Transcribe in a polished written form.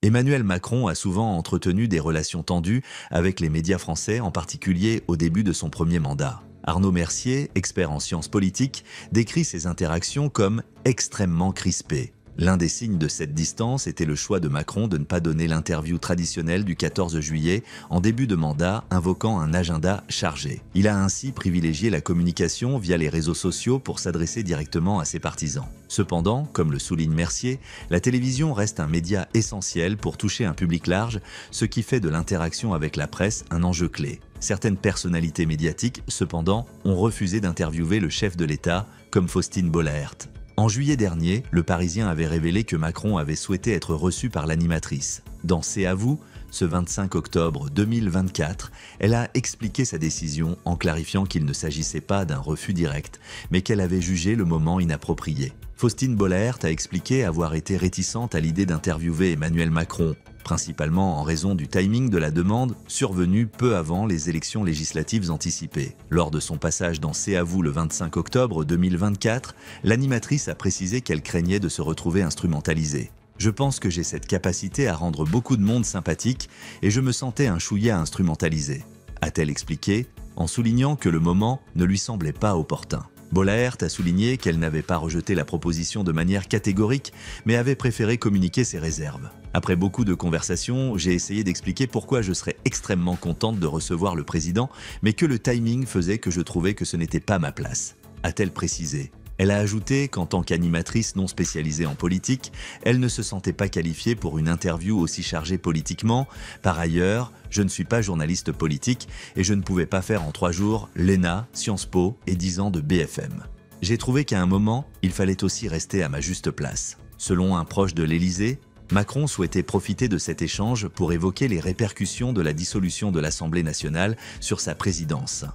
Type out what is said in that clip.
Emmanuel Macron a souvent entretenu des relations tendues avec les médias français, en particulier au début de son premier mandat. Arnaud Mercier, expert en sciences politiques, décrit ces interactions comme extrêmement crispées. L'un des signes de cette distance était le choix de Macron de ne pas donner l'interview traditionnelle du 14 juillet en début de mandat, invoquant un agenda chargé. Il a ainsi privilégié la communication via les réseaux sociaux pour s'adresser directement à ses partisans. Cependant, comme le souligne Mercier, la télévision reste un média essentiel pour toucher un public large, ce qui fait de l'interaction avec la presse un enjeu clé. Certaines personnalités médiatiques, cependant, ont refusé d'interviewer le chef de l'État, comme Faustine Bollaert. En juillet dernier, Le Parisien avait révélé que Macron avait souhaité être reçu par l'animatrice. Dans C'est à vous, ce 25 octobre 2024, elle a expliqué sa décision en clarifiant qu'il ne s'agissait pas d'un refus direct, mais qu'elle avait jugé le moment inapproprié. Faustine Bollaert a expliqué avoir été réticente à l'idée d'interviewer Emmanuel Macron, principalement en raison du timing de la demande survenue peu avant les élections législatives anticipées. Lors de son passage dans C'est à vous le 25 octobre 2024, l'animatrice a précisé qu'elle craignait de se retrouver instrumentalisée. « Je pense que j'ai cette capacité à rendre beaucoup de monde sympathique et je me sentais un chouïa instrumentalisé », a-t-elle expliqué, en soulignant que le moment ne lui semblait pas opportun. Bollaert a souligné qu'elle n'avait pas rejeté la proposition de manière catégorique, mais avait préféré communiquer ses réserves. Après beaucoup de conversations, j'ai essayé d'expliquer pourquoi je serais extrêmement contente de recevoir le président, mais que le timing faisait que je trouvais que ce n'était pas ma place, a-t-elle précisé. Elle a ajouté qu'en tant qu'animatrice non spécialisée en politique, elle ne se sentait pas qualifiée pour une interview aussi chargée politiquement. Par ailleurs, je ne suis pas journaliste politique et je ne pouvais pas faire en 3 jours l'ENA, Sciences Po et 10 ans de BFM. J'ai trouvé qu'à un moment, il fallait aussi rester à ma juste place. Selon un proche de l'Élysée, Macron souhaitait profiter de cet échange pour évoquer les répercussions de la dissolution de l'Assemblée nationale sur sa présidence.